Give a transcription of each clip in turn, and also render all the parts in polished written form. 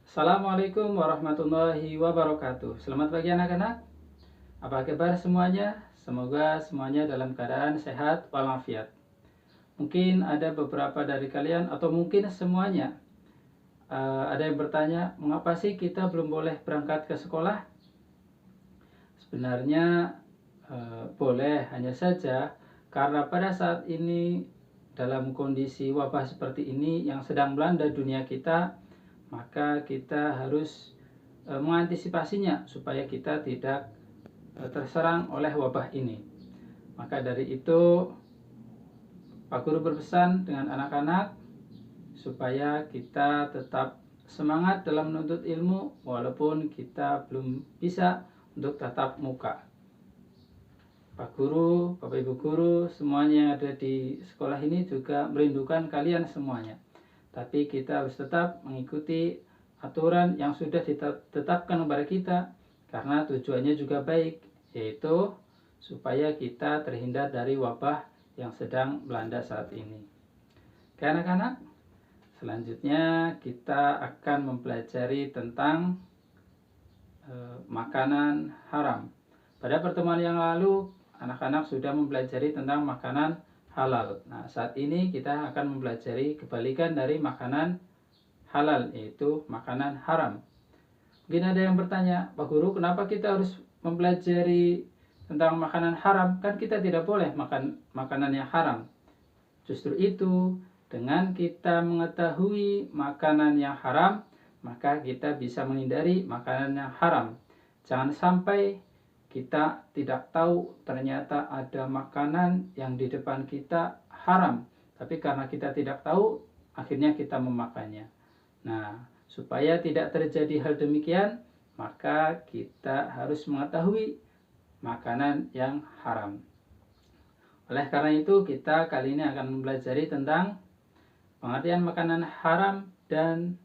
Assalamualaikum warahmatullahi wabarakatuh. Selamat pagi anak-anak. Apa kabar semuanya? Semoga semuanya dalam keadaan sehat walafiat. Mungkin ada beberapa dari kalian atau mungkin semuanya ada yang bertanya, mengapa sih kita belum boleh berangkat ke sekolah? Sebenarnya boleh, hanya saja karena pada saat ini dalam kondisi wabah seperti ini yang sedang melanda dunia kita, maka kita harus mengantisipasinya supaya kita tidak terserang oleh wabah ini. Maka dari itu Pak Guru berpesan dengan anak-anak supaya kita tetap semangat dalam menuntut ilmu walaupun kita belum bisa untuk tatap muka. Pak Guru, Bapak Ibu Guru, semuanya yang ada di sekolah ini juga merindukan kalian semuanya. Tapi kita harus tetap mengikuti aturan yang sudah ditetapkan kepada kita karena tujuannya juga baik, yaitu supaya kita terhindar dari wabah yang sedang melanda saat ini. Oke anak-anak, selanjutnya kita akan mempelajari tentang makanan haram. Pada pertemuan yang lalu anak-anak sudah mempelajari tentang makanan halal. Nah, saat ini kita akan mempelajari kebalikan dari makanan halal, yaitu makanan haram. Mungkin ada yang bertanya, Pak Guru, kenapa kita harus mempelajari tentang makanan haram? Kan kita tidak boleh makan makanan yang haram. Justru itu, dengan kita mengetahui makanan yang haram, maka kita bisa menghindari makanan yang haram. Jangan sampai kita tidak tahu ternyata ada makanan yang di depan kita haram, tapi karena kita tidak tahu akhirnya kita memakannya. Nah, supaya tidak terjadi hal demikian, maka kita harus mengetahui makanan yang haram. Oleh karena itu, kita kali ini akan mempelajari tentang pengertian makanan haram dan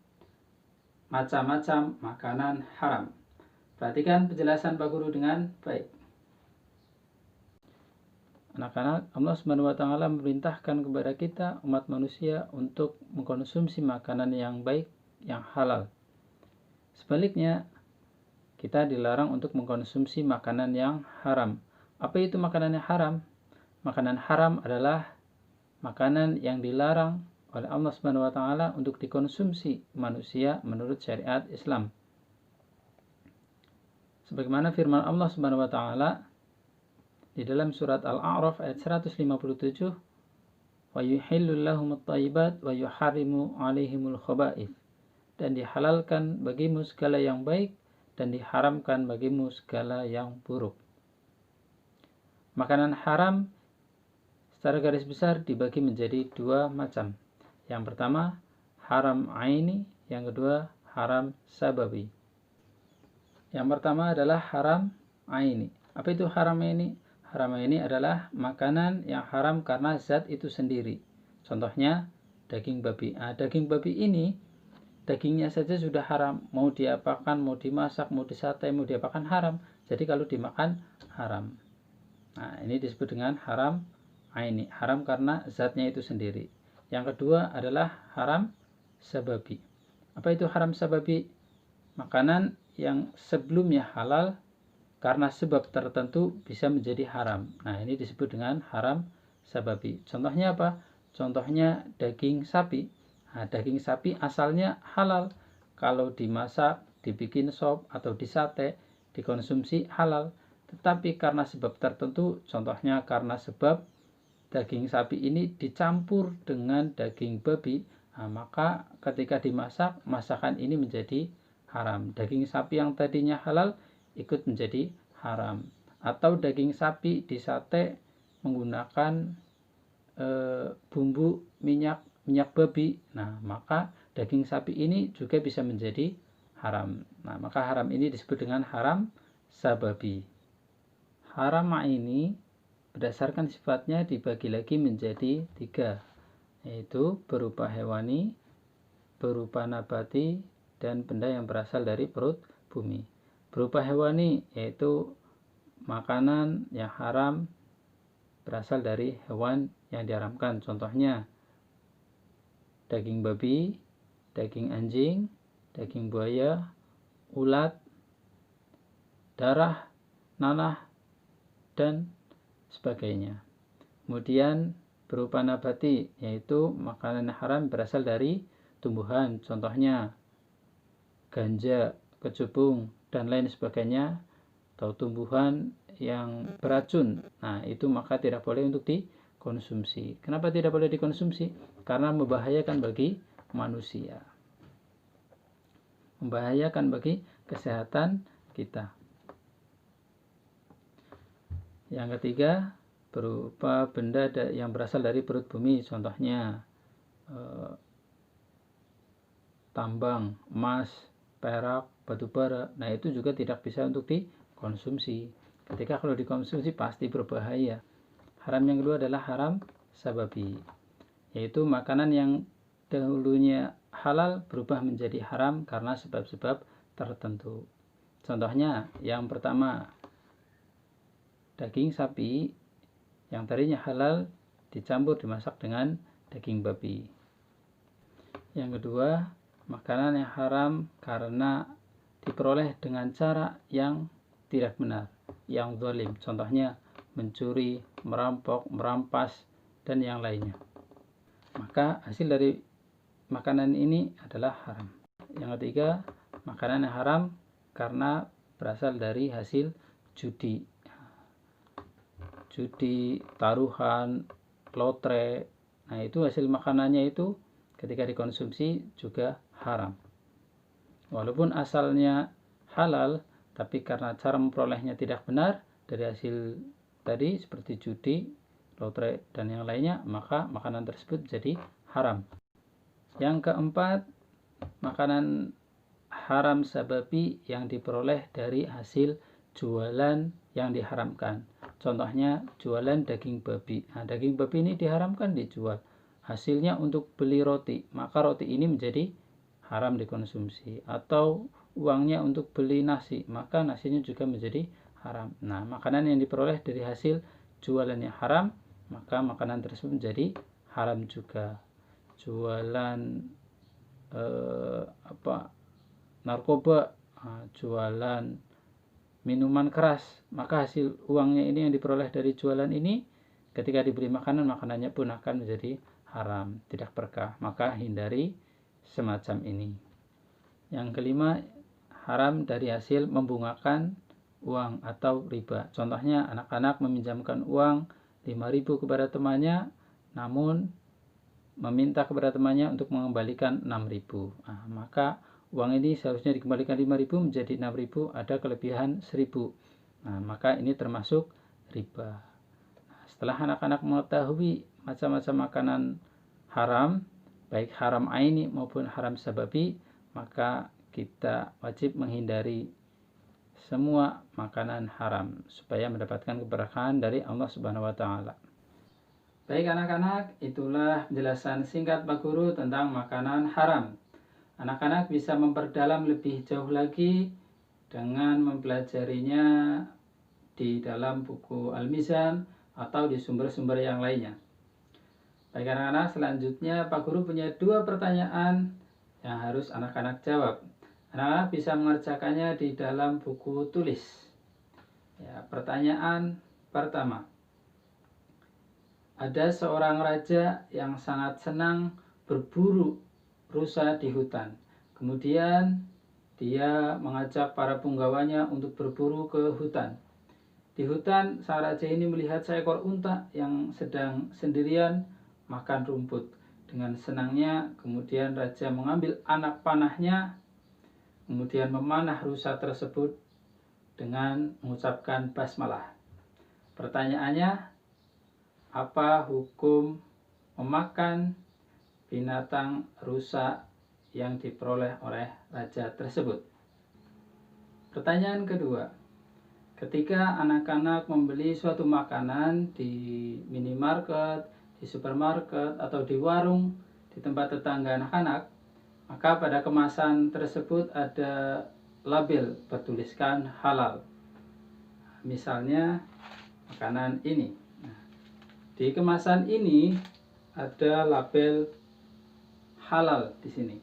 macam-macam makanan haram. Perhatikan penjelasan Pak Guru dengan baik. Anak-anak, Allah SWT memerintahkan kepada kita umat manusia untuk mengkonsumsi makanan yang baik, yang halal. Sebaliknya, kita dilarang untuk mengkonsumsi makanan yang haram. Apa itu makanan yang haram? Makanan haram adalah makanan yang dilarang oleh Allah SWT untuk dikonsumsi manusia menurut syariat Islam. Sebagaimana firman Allah Subhanahu wa taala di dalam surat Al-A'raf ayat 157, "Wa yuhillu lahumut thayyibat wa yuharrimu 'alaihimul khaba'ith." Dan dihalalkan bagimu segala yang baik dan diharamkan bagimu segala yang buruk. Makanan haram secara garis besar dibagi menjadi dua macam. Yang pertama, haram aini, yang kedua, haram sababi. Yang pertama adalah haram aini. Apa itu haram aini? Haram aini adalah makanan yang haram karena zat itu sendiri. Contohnya daging babi. Daging babi ini dagingnya saja sudah haram. Mau diapakan, mau dimasak, mau disate, mau diapakan haram. Jadi kalau dimakan haram. Nah, ini disebut dengan haram aini. Haram karena zatnya itu sendiri. Yang kedua adalah haram sababi. Apa itu haram sababi? Makanan yang sebelumnya halal karena sebab tertentu bisa menjadi haram. Nah, ini disebut dengan haram sababi. Contohnya apa? Contohnya daging sapi. Nah, daging sapi asalnya halal. Kalau dimasak, dibikin sop atau disate, dikonsumsi halal. Tetapi karena sebab tertentu, contohnya karena sebab daging sapi ini dicampur dengan daging babi, maka ketika dimasak, masakan ini menjadi haram. Daging sapi yang tadinya halal ikut menjadi haram. Atau daging sapi disate menggunakan bumbu minyak babi, nah maka daging sapi ini juga bisa menjadi haram. Nah, maka haram ini disebut dengan haram sababi. Haram ini berdasarkan sifatnya dibagi lagi menjadi tiga, yaitu berupa hewani, berupa nabati, dan benda yang berasal dari perut bumi. Berupa hewani yaitu makanan yang haram berasal dari hewan yang diharamkan. Contohnya daging babi, daging anjing, daging buaya, ulat, darah, nanah, dan sebagainya. Kemudian berupa nabati, yaitu makanan haram berasal dari tumbuhan, contohnya ganja, kecubung, dan lain sebagainya, atau tumbuhan yang beracun. Nah, itu maka tidak boleh untuk dikonsumsi. Kenapa tidak boleh dikonsumsi? Karena membahayakan bagi manusia. Membahayakan bagi kesehatan kita. Yang ketiga, berupa benda yang berasal dari perut bumi, contohnya tambang, emas, perak, batu bara. Nah, itu juga tidak bisa untuk dikonsumsi. Ketika kalau dikonsumsi pasti berbahaya. Haram yang kedua adalah haram sababi, yaitu makanan yang dahulunya halal berubah menjadi haram karena sebab-sebab tertentu. Contohnya, yang pertama, daging sapi yang tadinya halal dicampur dimasak dengan daging babi. Yang kedua, makanan yang haram karena diperoleh dengan cara yang tidak benar, yang zalim, contohnya mencuri, merampok, merampas, dan yang lainnya. Maka hasil dari makanan ini adalah haram. Yang ketiga, makanan yang haram karena berasal dari hasil judi, taruhan, lotre. Nah, itu hasil makanannya itu ketika dikonsumsi juga haram. Walaupun asalnya halal, tapi karena cara memperolehnya tidak benar dari hasil tadi seperti judi, lotre, dan yang lainnya, maka makanan tersebut jadi haram. Yang keempat, makanan haram sababi yang diperoleh dari hasil jualan yang diharamkan. Contohnya jualan daging babi. Nah, daging babi ini diharamkan dijual. Hasilnya untuk beli roti, maka roti ini menjadi haram dikonsumsi. Atau uangnya untuk beli nasi, maka nasinya juga menjadi haram. Nah, makanan yang diperoleh dari hasil jualan yang haram, maka makanan tersebut menjadi haram juga. Jualan narkoba, jualan minuman keras, maka hasil uangnya ini yang diperoleh dari jualan ini ketika diberi makanan, makanannya pun akan menjadi haram, tidak berkah. Maka hindari semacam ini. Yang kelima, haram dari hasil membungakan uang atau riba. Contohnya anak-anak meminjamkan uang 5.000 kepada temannya, namun meminta kepada temannya untuk mengembalikan 6.000. Nah, maka uang ini seharusnya dikembalikan 5.000 menjadi 6.000, ada kelebihan 1.000. Nah, maka ini termasuk riba. Nah, setelah anak-anak mengetahui macam-macam makanan haram, baik haram aini maupun haram sababi, maka kita wajib menghindari semua makanan haram supaya mendapatkan keberkahan dari Allah Subhanahu wa taala. Baik anak-anak, itulah penjelasan singkat Pak Guru tentang makanan haram. Anak-anak bisa memperdalam lebih jauh lagi dengan mempelajarinya di dalam buku Al-Mizan atau di sumber-sumber yang lainnya. Baik anak-anak, selanjutnya Pak Guru punya 2 pertanyaan yang harus anak-anak jawab. Anak-anak bisa mengerjakannya di dalam buku tulis. Ya, pertanyaan pertama. Ada seorang raja yang sangat senang berburu rusa di hutan. Kemudian dia mengajak para punggawanya untuk berburu ke hutan. Di hutan, sang raja ini melihat seekor unta yang sedang sendirian makan rumput. Dengan senangnya, kemudian raja mengambil anak panahnya, kemudian memanah rusa tersebut dengan mengucapkan basmalah. Pertanyaannya, apa hukum memakan binatang rusa yang diperoleh oleh raja tersebut? Pertanyaan kedua, ketika anak-anak membeli suatu makanan di minimarket, di supermarket, atau di warung di tempat tetangga anak-anak, maka pada kemasan tersebut ada label bertuliskan halal. Misalnya makanan ini. Di kemasan ini ada label halal di sini.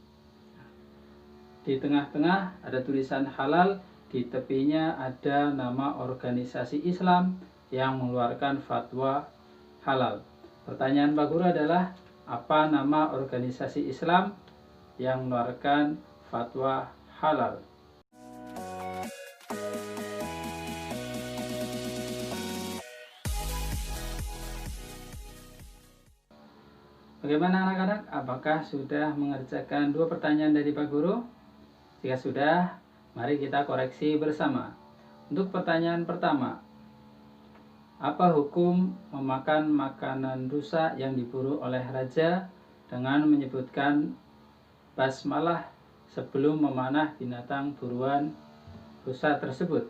Di tengah-tengah ada tulisan halal, di tepinya ada nama organisasi Islam yang mengeluarkan fatwa halal. Pertanyaan Pak Guru adalah, apa nama organisasi Islam yang mengeluarkan fatwa halal? Bagaimana anak-anak? Apakah sudah mengerjakan 2 pertanyaan dari Pak Guru? Jika sudah, mari kita koreksi bersama. Untuk pertanyaan pertama, apa hukum memakan makanan rusa yang diburu oleh raja dengan menyebutkan basmalah sebelum memanah binatang buruan rusa tersebut?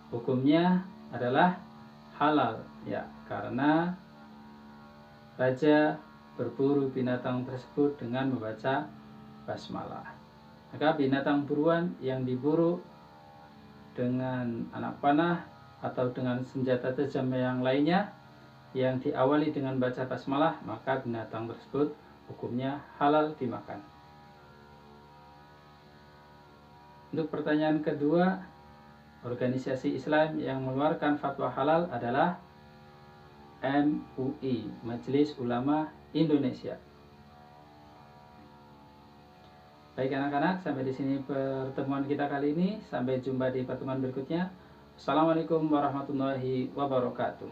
Hukumnya adalah halal, ya, karena raja berburu binatang tersebut dengan membaca basmalah. Maka binatang buruan yang diburu dengan anak panah atau dengan senjata tajam yang lainnya yang diawali dengan baca basmalah, maka binatang tersebut hukumnya halal dimakan. Untuk pertanyaan kedua, organisasi Islam yang mengeluarkan fatwa halal adalah MUI, Majelis Ulama Indonesia. Baik anak-anak, sampai di sini pertemuan kita kali ini. Sampai jumpa di pertemuan berikutnya. Assalamualaikum warahmatullahi wabarakatuh.